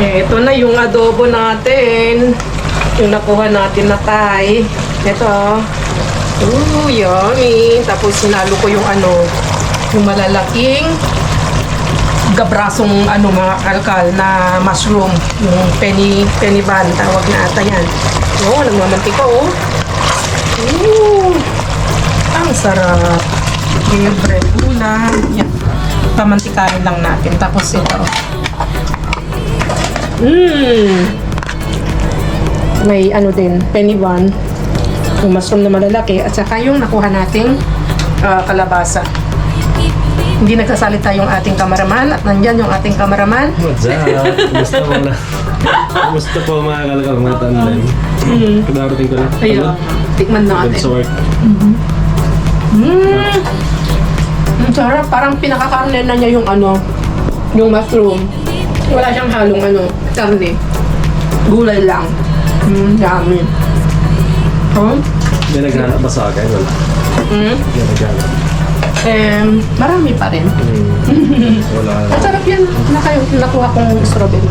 Ito na yung adobo natin. Yung nakuha natin na Thai. Ito. Ooh, yummy. Tapos sinalo ko yung yung malalaking gabrasong mga kalkal na mushroom. Yung penny bun. Tawag na ata yan. Oh, nagmamantika oh. Ooh. Ang sarap. Yung bread ulam. Yan. Pamantikain lang natin. Tapos ito. May din, penny bun. Yung mushroom na malalaki. At saka yung nakuha nating kalabasa. Hindi nagsasalita yung ating kameraman. At nandyan yung ating kameraman. What's up? Kumusta po na? Kumusta po mga kalakal mga tandan? Kadarating ko na. Ayun. Tikman natin. Good sort. Ang sarap. Parang pinakakarne na niya yung yung mushroom. Wala siyang halong karne. Gulay lang. Yummy. Oh? Hindi naghanap ba sa akin? Wala. Hindi naghanap. Marami pa rin. Wala. Ang sarap yan. Nakuha kong strawberry.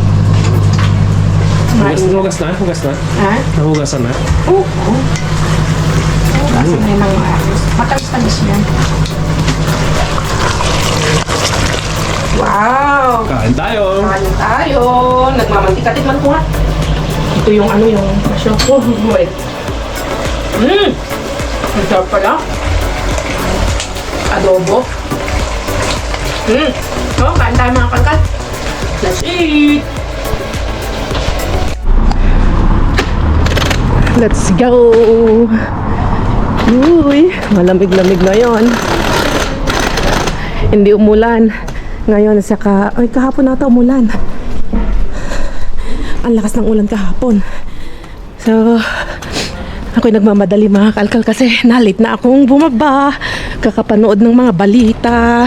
Hugas na? Hugas na? Ha? Nahugasan na? Oo. Hugasan na yung mga ayos. Matamis-tamis yan. Wow! Kain tayo! Kain tayo! Nagmamantika. Tikman ko nga. Ito yung yung mushroom. Oh, wait. Ang sarap pala. Adobo. Oh, kain tayo mga kalkal. Let's eat! Let's go! Uy, malamig-lamig ngayon. Hindi umulan. Ngayon, kahapon nata umulan. Ang lakas ng ulan kahapon. So, ako'y nagmamadali mga kalkal kasi na-late na akong bumaba. Kakapanood ng mga balita.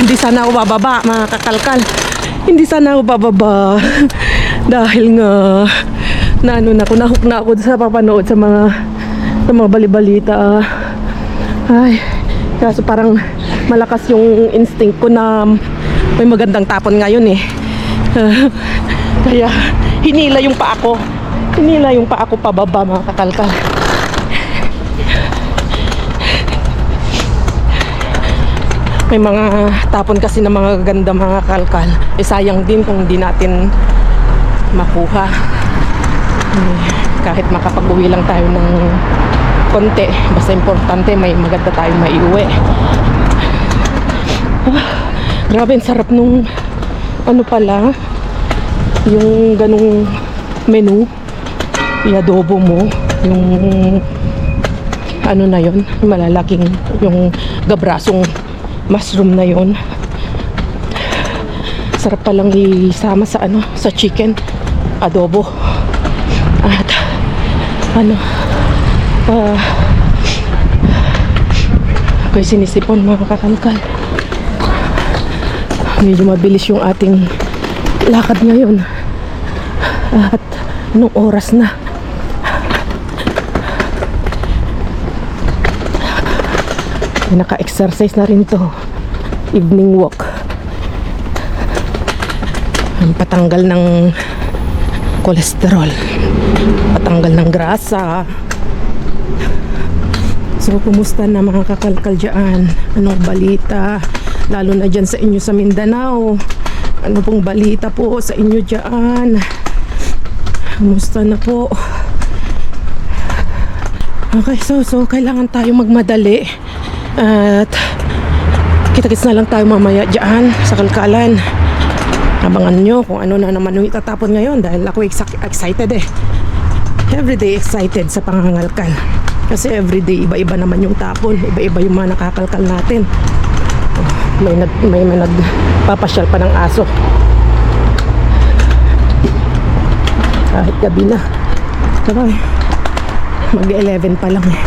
Hindi sana ako bababa mga kakalkal. Hindi sana ako bababa. Dahil nga nahook na ako sa papanood sa mga balibalita. Ay, kaso parang malakas yung instinct ko na may magandang tapon ngayon eh. Kaya hinila yung paa ko. Hinila yung paa ko pababa mga kakalkal. May mga tapon kasi na mga ganda mga kalkal. Sayang din kung hindi natin makuha. Kahit makapag-uwi lang tayo ng konti, basta importante may maganda tayong maiuwi. Grabe, ang sarap nung pala yung ganung menu, i-adobo mo yung na yon, malalaking yung gabrasong mushroom na yon. Sarap palang isama sa sa chicken adobo. At ako'y sinisipon mga kakalkal. Medyo mabilis yung ating lakad ngayon. At anong oras na? Naka-exercise na rin to. Evening walk. Ang patanggal ng cholesterol, patanggal ng grasa. So, kumusta na mga kakalkal dyan? Anong balita? Lalo na dyan sa inyo sa Mindanao. Ano pong balita po sa inyo dyan? Kumusta na po? Okay, so kailangan tayo magmadali. At kita-kits na lang tayo mamaya dyan sa kalkalan. Abangan nyo kung ano na naman yung itatapon ngayon. Dahil ako excited eh. Everyday excited sa pangangalkal. Kasi everyday iba-iba naman yung tapon. Iba-iba yung mga nakakalkal natin. May nagpapasyal pa ng aso. Kahit gabi na. Saka mag-11 pa lang eh.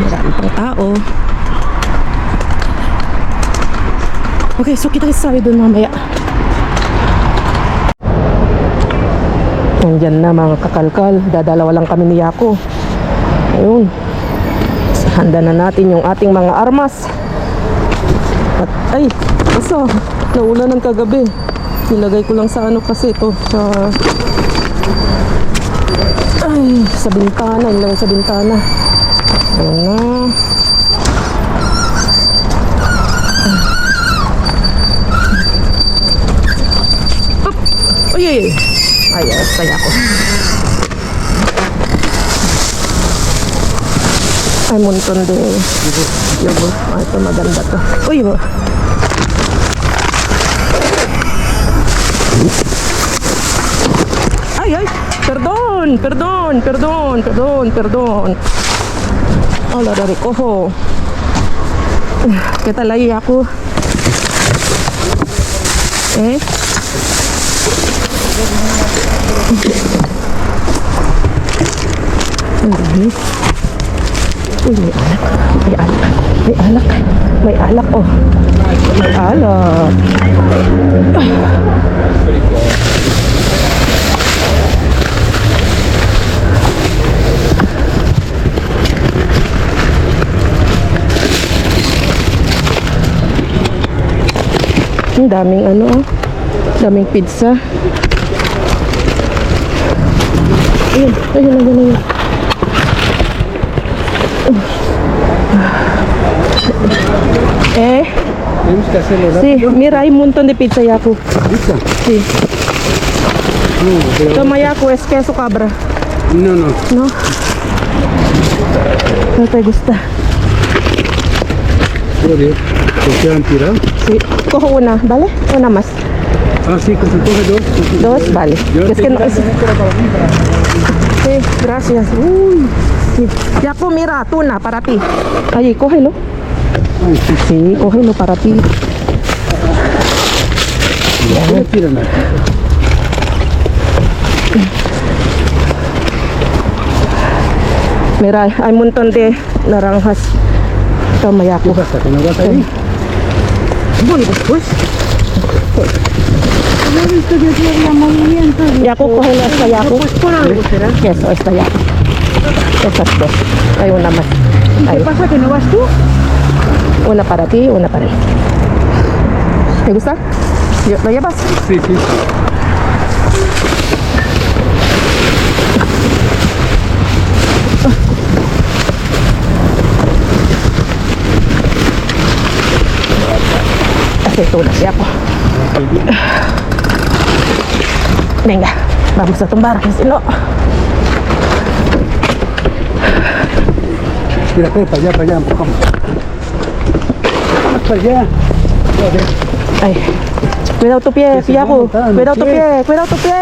Marami pang tao. Okay, so kita-kits tayo dun mamaya. Nandyan na mga kakalkal. Dadalawa lang kami ni Yako. Ayun. Handa na natin yung ating mga armas. At ay, isa. Naulan ng kagabi. Nilagay ko lang sa ano kasi ito. Sa bintana. Nilagay sa bintana. Ayan na. Up! Uy! Ay, saya ko. Ay, munton din. Yogurt. Ito maganda to. Uy! Ay! Perdon. Ala, dari ko ho. Kita lagi aku. May alak oh. May alak. Ang daming daming pizza. Ayun. Tenemos que hacerlo rápido. Sí, mira, hay un montón de pizza, Yaku. ¿Pizza? Sí. No, pero... Toma, Yaku, es queso cabra. No. ¿No? ¿No te gusta? Joder, ¿te quedan tirados? Sí. Cojo una, ¿vale? Una más. Ah, sí, que se coge dos. Dos, vale. Es que no es... Sí, gracias. Uy, sí. Yaku, mira, tuna para ti. Ahí, cógelo. Ay, sí. Sí, cógelo para ti. ¿Por qué tiran aquí? Mira, hay un montón de naranjas. Toma, Yaku. ¿Qué pasa? ¿Que no vas ahí? Bueno, pues. No he visto que hacía movimiento. Yaku, cógelo hasta Yaku. Pues por algo será. Eso, está Yaku. Esas dos. Hay una más. ¿Y qué Ahí. pasa? ¿Que no vas tú? Una para ti, una para él. ¿Te gusta? ¿Lo llevas? Sí. Aceitunas, Yaku. Venga, vamos a tumbar, que si no... Mira, para allá, empujamos. Más para allá. Joder. Ay, cuidado tu pie, Que se va Yaku. montando, Cuidado tu ¿qué? pie, cuidado tu pie.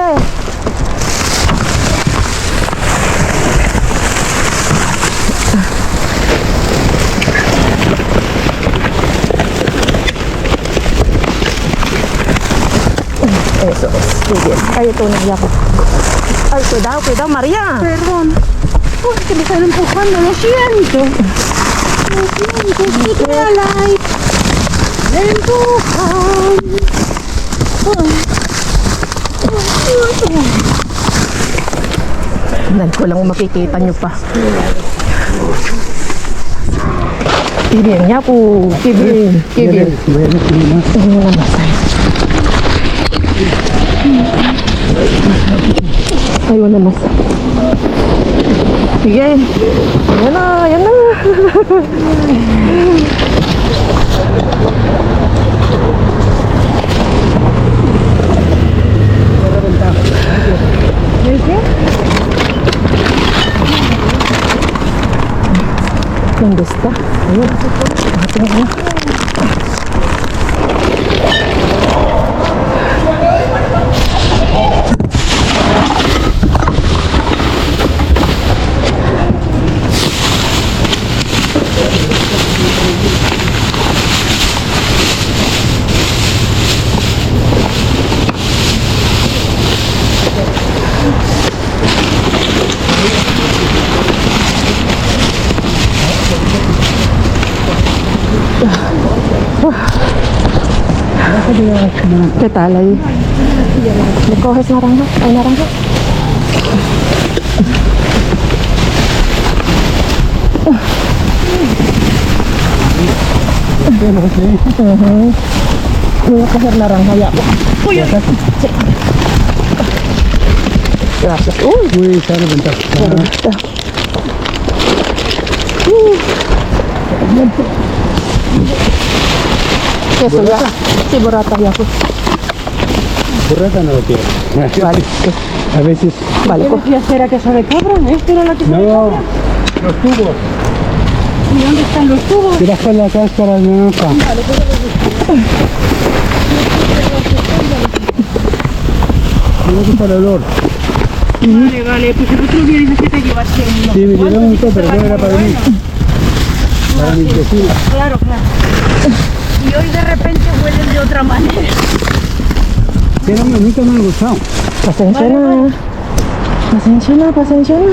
Eso es, muy bien. Ahí tú, Yaku. Ay, cuidado, María. Perdón. Uy, que me están empujando, lo siento. Keep me alive. Me empujan. Nan ko lang makikita nyo pa. Kibin, Yaku. Kibin. Voy a meter más. Ayun na mas. Sige. Yan na. ¿Dónde está? Ayun. Tingnan. ¿Qué tal ahí? ¿Le coges naranja? ¿Hay naranja? Voy a coger naranja ya. Uy, uy. Sí. Gracias. Uy. Uy, sale ventaja. Eso ya. Sí, borrata ya. Pues. Burrata no lo quiero. Vale. A veces. Vale. ¿Qué era queso de cabra? ¿Esto era la queso de cabra? Los tubos. ¿Y dónde están los tubos? Tiras con la cáscara de naranja. Me gusta el olor. Vale, pues el otro día dices que te llevaste uno. Sí, me llevé un montón, pero no era para mí. Para mi vecina. Claro, claro. Y hoy de repente huelen de otra manera. Pero nunca me han gustado. Pasensya na. Pasensya na, pasensya na.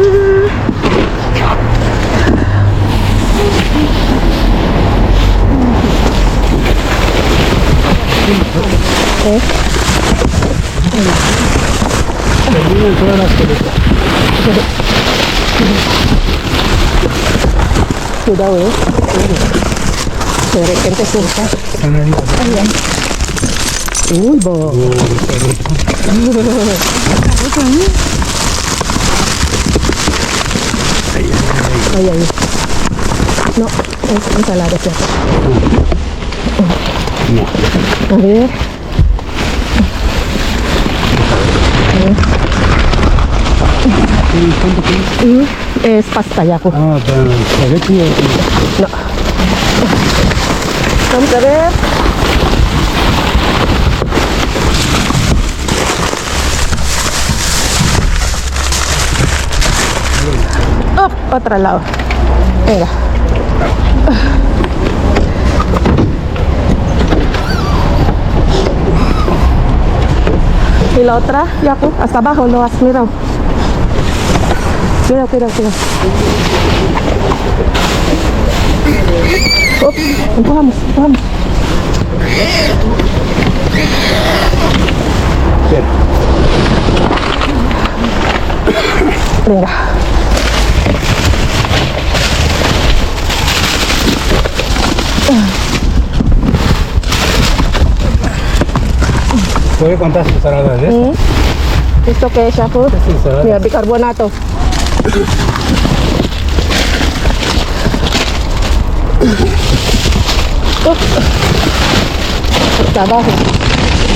Terminan todas las pelotas. Cuidado, de repente surca. Uy, bo. Ay, ay. No, es ensalada, ¿cierto? No. A ver. Es pasta, Yaku. Ah, pero espagueti o... No. Vamos a ver. Oh, otro lado. Venga. Y la otra, Yaku, hasta abajo lo has mirado. Cuidado, cuidado, cuidado. Oh, empujamos, empujamos. Venga. ¿Puede contar sus saladas de esto? ¿Esto qué es, Yaku? Sí, ensalada. Mira, bicarbonato. Hasta abajo.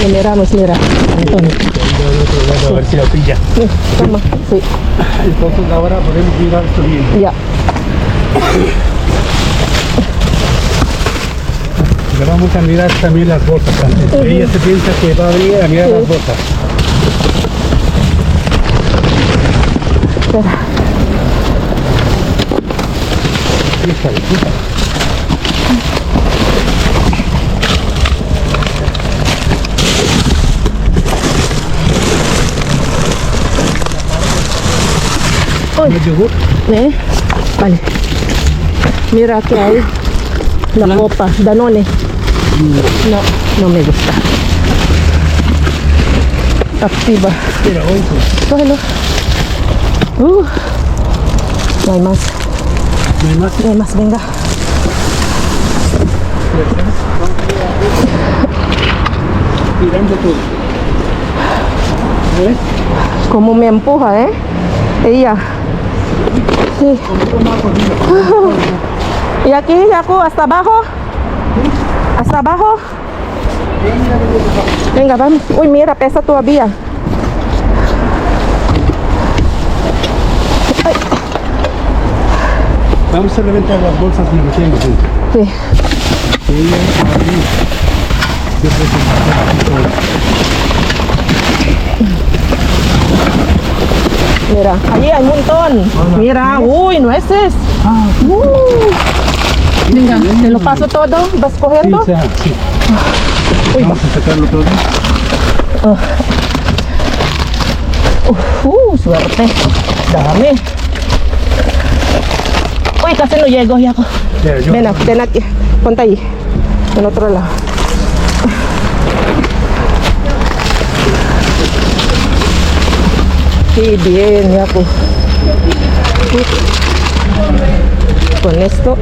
Y miramos, mira, Antonio. A ver si la pilla. Toma, sí, Entonces ahora podemos mirar esto bien. ya. Le vamos a mirar también las bolsas antes. Ella se piensa que va a venir a mirar las bolsas. Espera. Fíjale, fíjale. Uy. ¿No yogur? Vale. Mira que hay la copa, Danone. No, no me gusta. Activa. Mira, hoy pues, Cógelo. No hay más, no hay más. no hay más, venga. Tirando todo. ¿Ves? Como me empuja, ¿eh? Ella. Sí. Y aquí, Yaku, hasta abajo. Hasta abajo. Venga, vamos. Uy, mira, pesa todavía. Ay, Vamos a levantar las bolsas y metemos dentro. sí. Ella ahí. Yo creo que Mira, allí hay un montón. Mira, uy, nueces. Venga, te lo paso todo. ¿Vas sí, cogiendo? sí. Uy, Vamos a sacarlo todo. Suerte. Dame. Uy, casi no llego, Yaku. Ya, yo. Ven aquí. Ponte ahí. En otro lado. Sí, bien, Yaku. Con esto.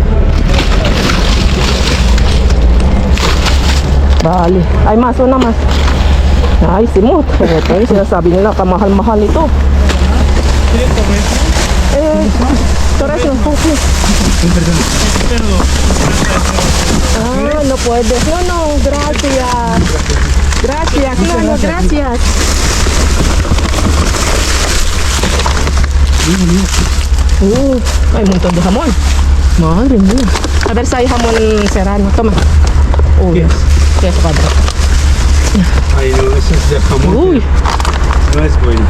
Bali. Ay, maso na mas. Ay, simot. Ito yung sinasabi nila, kamahal-mahal ito. Torres no, okay. No puedes. No, gracias. Gracias. No, gracias. Hay un montón de jamón. Madre mía. A ver si hay jamón serrano. Toma. Uy, Yes. qué padre. Ay, no, ese es de jamón. Uy, No es bueno.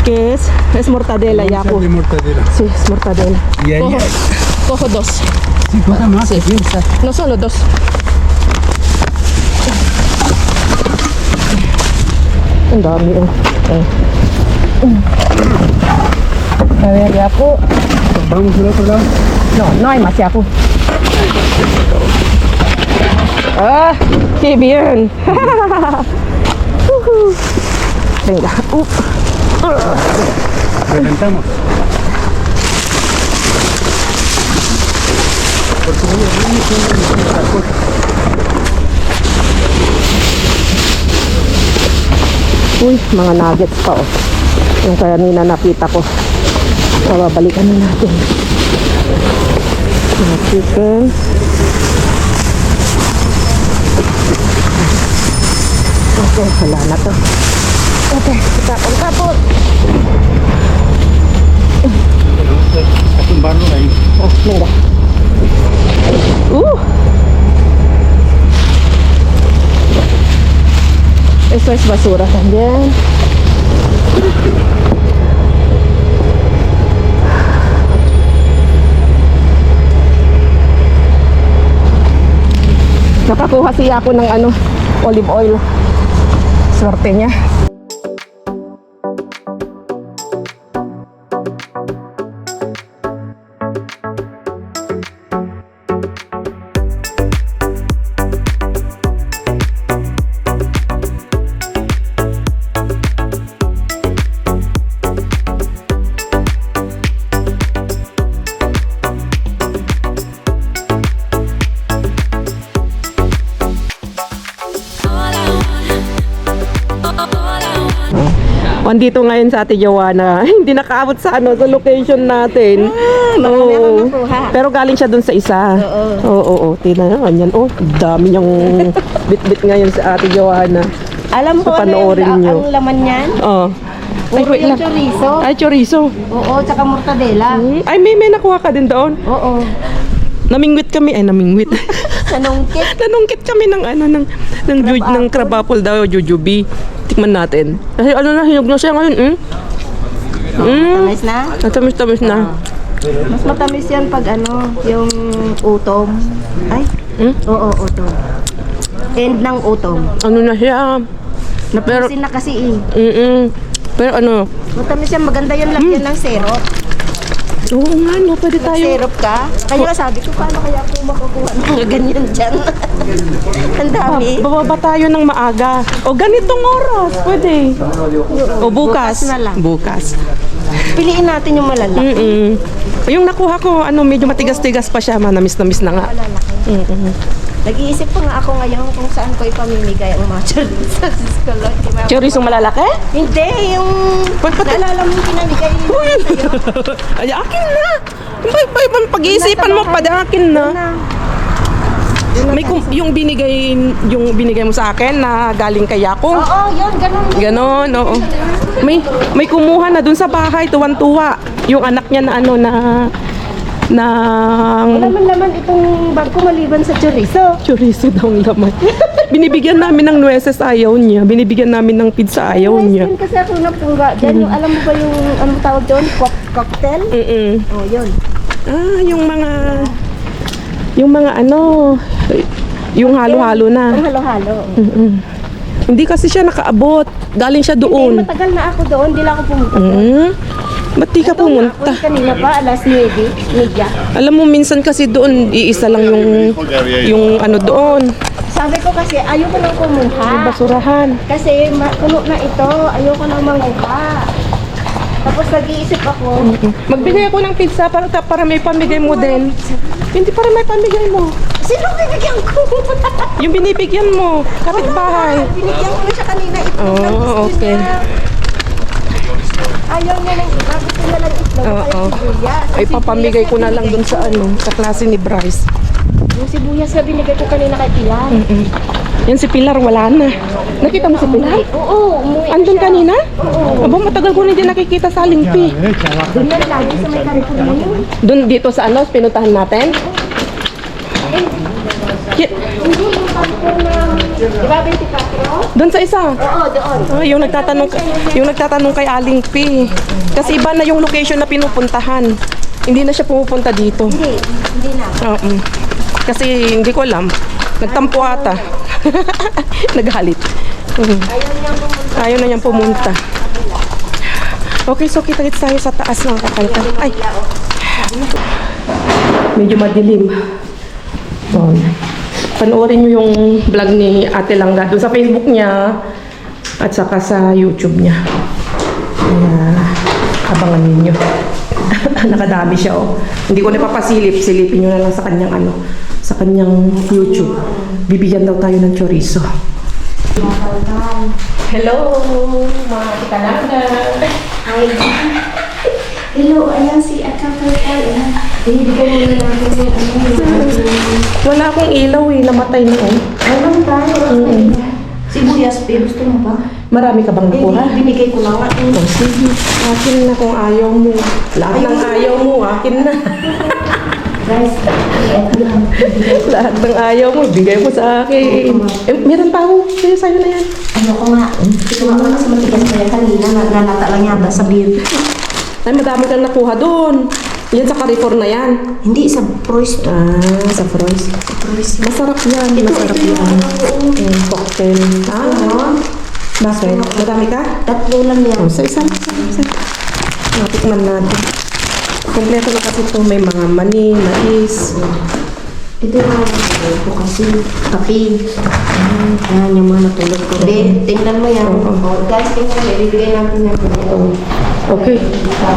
¿qué es? Es mortadela, ya. De mortadela. Sí, es mortadela. Y ahí Cojo dos. sí, cosa más. Sí, no solo dos. Ang dami oh. A ver, Yapo. Vamos al otro lado. No hay más, Yapo. Ah, qué bien. Venga. Reventamos. Uy, mga nuggets pa oh. Yung kanina nakita ko. Babalikan na natin. Mga chicken. Okay, wala na to. Okay, tapon. A tumbarlo ahí. Oh, venga. Esto es basura también. Nakakuha siya ako ng olive oil. Swerte niya. Andito ngayon sa Ate Joanna. Hindi nakaabot sa sa location natin. marami akong nakuha. Pero galing siya dun sa isa. Oo. Tingnan yan. Oh, dami niyang bit-bit ngayon sa Ate Joanna. Alam So, ko panoorin niyo. ang laman niyan. Oh. Ay, Puro wait yung lang. chorizo. Ay, chorizo. Oo, tsaka mortadela. Ay, may nakuha ka din doon. Oo. Namingwit kami. Ay, namingwit. Nanungkit. Nanungkit kami ng crab apple daw, jujube. Tikman natin. Ay, hinog na siya ngayon. Tamis na. Tamis na. Mas matamis yan pag yung utom. Ay? Oo, utom. End ng utom. Ano na siya? Napansin na kasi Pero matamis yan, maganda yan lagyan ng syrup. oo nga, no, pwede tayo. Syrup ka? Kaya sabi ko, paano kaya ako makakuha ng ganyan dyan? Ang dami. Bababa tayo ng maaga. O ganitong oras, pwede. O bukas. Bukas na lang. Bukas. Piliin natin yung malalaki. Yung nakuha ko, medyo matigas-tigas pa siya. Manamis-namis na nga. Nag-iisip pa nga ako ngayon kung saan ko ipamimigay ang mga chorizo sa school. Chorizo malalaki? Hindi, yung naalala mo yung pinamigay sa'yo. Ay, akin na. Pag-iisipan mo, padakin na. May yung binigay mo sa akin na galing kay Yako. Oo, yun, ganun. Ganon, oo. May kumuha na dun sa bahay, tuwan-tuwa. Yung anak niya na Wala man laman itong bag ko maliban sa chorizo. chorizo daw ang laman. Binibigyan namin ng nueces, ayaw niya. Binibigyan namin ng pizza, ayaw niya. Din kasi ako napungga. Diyan yung, alam mo ba yung, anong tawag doon? Cocktail? Oh, yun. Yung mga yung halo-halo na. Ang halo-halo. Hindi kasi siya nakaabot. Galing siya Hindi, doon. matagal na ako doon. Hindi lang ako pumunta. Ba't di ka pumunta? Ako kanina pa, alas 9, media. Alam mo, minsan kasi doon, iisa lang yung doon. Sabi ko kasi, ayoko nang kumuha. Basurahan. Kasi puno na ito, ayoko nang manguha. Tapos nag-iisip ako. Magbigay ako ng pizza para may pamigay mo din. Hindi para may pamigay mo. Sino bibigyan ko? Yung binibigyan mo, kapitbahay. Binigyan ko na siya kanina. Itlog Oh, lang gusto okay. niya. Ayaw niya ng iba. Gusto niya lang itlog. Oo. Kaya sibuyas. Ay, papamigay ko na lang dun sa sa klase ni Bryce. Yung sibuyas na binigay ko kanina kay Pilar. Yan si Pilar, wala na. Nakita mo si Pilar? Oo, umuwi Andun siya. kanina? Aba, matagal ko na hindi nakikita sa Lingpi. Doon lang lagi sa may Carrefour na yun. Doon dito sa pinuntahan natin? Hindi, yung Carrefour na, di ba 24? Doon sa isa. Oo, doon. Oh, yung nagtatanong kay Aling P. Kasi iba na yung location na pinupuntahan. Hindi na siya pumupunta dito. Hindi na. Oo. Kasi hindi ko alam. Nagtampo ata. Naghalit. Ayaw na niyang pumunta. Okay, so kita-kits tayo sa taas ng kakalkan. Ay! Medyo madilim. So, panoorin niyo yung vlog ni Ate Langga doon sa Facebook niya at saka sa YouTube niya. Kaya, abangan ninyo. Nakadami siya, oh. Hindi ko na papasilip. Silipin nyo na lang sa kanyang sa kanyang YouTube. Bibigyan daw tayo ng chorizo. Hello, mga Tikalanga. Hi. Hello, ayan si Akakalkal. Binibigyan mo na natin yung Wala akong ilaw eh. Namatay na eh. Ayun tayo. Sibuyas, pe. Gusto mo ba? Marami ka bang nakuha? Binigay ko na nga. Oh, sige. Akin na kung ayaw mo. Lahat ng ayaw mo, akin na. Guys, Lahat ng ayaw mo, bigay mo sa akin. Eh, meron pa ako. Sa'yo na yan. ayoko nga. Ito nga kasi matigas na yan kanina. Nalata lang yata sa beer. Ay, madami kang nakuha doon. Yan sa Carrefour na yan. Hindi, sa Proist. Sa Frost. Masarap yan. Masarap ito yan. Cocktail. Bakit? Madami ka? Tatlo lang yan. Oh, sa isa. Natikman natin. Kompleto na kasi ito. May mga mani, mais. Ito yung mga ko kasi kape. Yan yung mga natulog ko. Hindi, tingnan mo yan. Guys, tingnan mo. Ibibigay natin yan. Okay.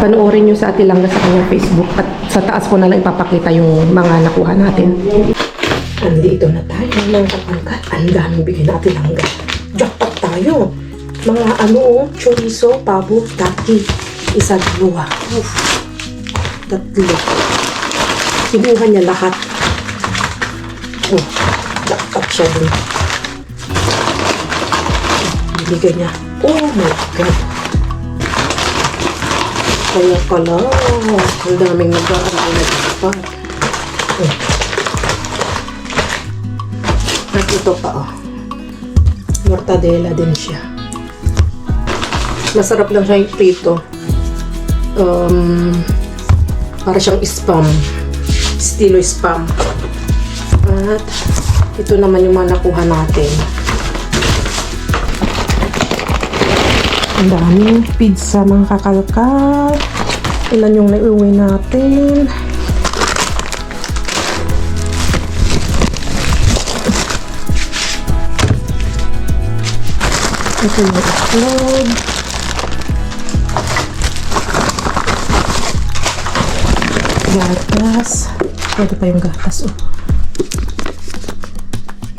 Panoorin nyo sa Ate Langga sa kanyang Facebook. At sa taas ko na lang ipapakita yung mga nakuha natin. Andito na tayo ng kapangkat. Ang daming bigay na Ate Langga. Jackpot tayo. Mga chorizo, pabo, taki. Isa, dalawa. Tatlo. Kinuha niya lahat. Jackpot siya dun. Bigay niya. Oh my God. Kaya pala. Ang daming nag-aaral na jackpot. At ito pa, mortadela din siya. Masarap lang siya prito. Para siyang spam. Estilo spam. At ito naman yung mga nakuha natin. Ang dami. Pizza, mga kakalkal. Ilan yung naiuwi natin. Ito yung itlog. Gatas. Ito pa yung gatas, oh.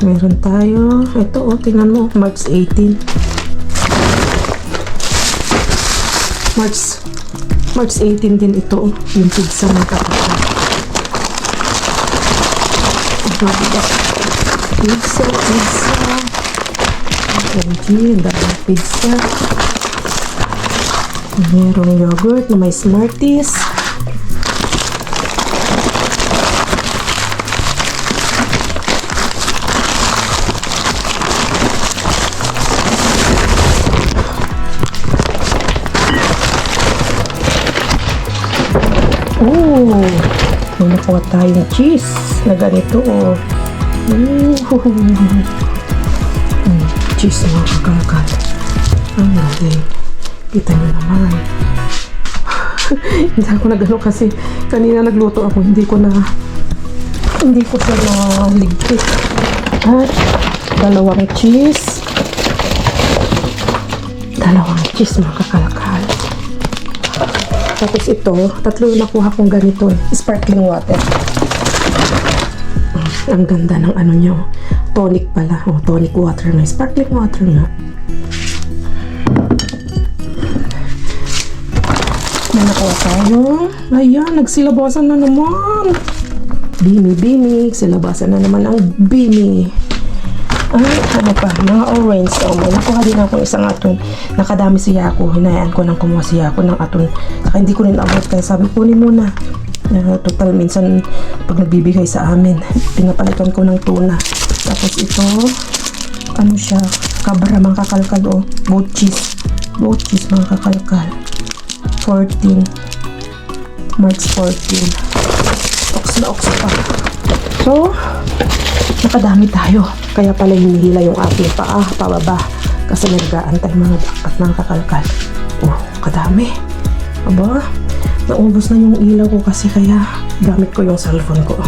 Meron tayo. Ito, oh. Tingnan mo. March 18. March 18 din ito, oh. Yung pizza ng kapatid. Pizza. OMG, ang daming pizza. Merong yogurt na may Smarties. May nakuha tayong cheese na ganito, oh. Cheese, mga kakalkal. Ang galing. Kita nyo naman. Hindi ako na gano'n kasi kanina nagluto ako. Hindi ko siya naligpit. At dalawang cheese, mga kakalkal. Tapos ito, 3 yung nakuha kong ganito. Sparkling water. Ang ganda ng ano nyo. Tonic pala. Oh, tonic water na. Sparkling water nga. May nakuha tayo. Ayan, nagsilabasan na naman. Bimi. Silabasan na naman ang Bimi. Ay, ano pa? Mga orange. Oh, may nakuha din ako isang aton. Nakadami siya ako. Hinayaan ko nang kumuha siya ako ng aton. Saka hindi ko rin abot. Kaya sabi, kunin muna. Total, minsan pag nagbibigay sa amin, pinapalitan ko ng tuna. Tapos ito, ano siya? Kabra, mga kakalkal. Oh, goat cheese. Goat cheese, mga kakalkal. 14. March 14. Ox na ox pa. So, nakadami tayo. Kaya pala hinihila yung aking paa, pababa. Kasi nag-aantay mga at mga kakalkal. Oh, kadami. Aba, naubos na yung ilaw ko kasi kaya gamit ko yung cellphone ko.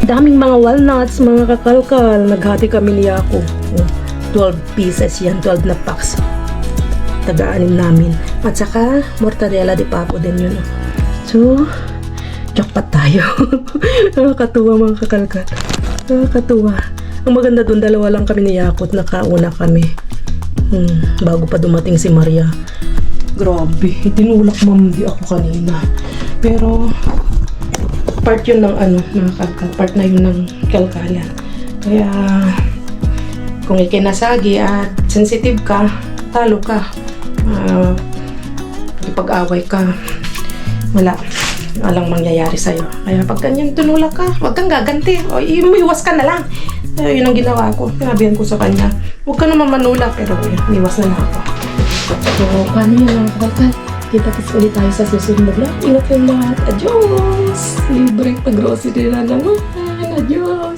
Daming mga walnuts, mga kakalkal. Naghati kami ni Yako. 12 pieces yan, 12 na packs. Taga-anim namin. At saka, mortadella di pavo din yun. So, jackpot tayo. Nakakatuwa mga kakalkal. Nakakatuwa. Ang maganda dun, 2 lang kami ni Yakot. Nakauna kami. Bago pa dumating si Maria. Grabe. Tinulak mamdi ako kanina. Pero, part yun ng ano, mga kalkal. Part na yun ng kalkalan. Kaya, kung ikinasagi at sensitive ka, talo ka. Ipag-away ka. Wala. Walang mangyayari sa'yo. Kaya pag ganyan tinulak ka, huwag kang gaganti. O, iwas ka na lang. Yun ang ginawa ko. Sinabihan ko sa kanya, huwag ka naman manulak. Pero iwas na lang ako. So, paano yan mga kalkal? Kita-kits ulit tayo sa susunod na vlog. Ingat yung lahat. Adios! Libre pag-grocery na naman. Adios!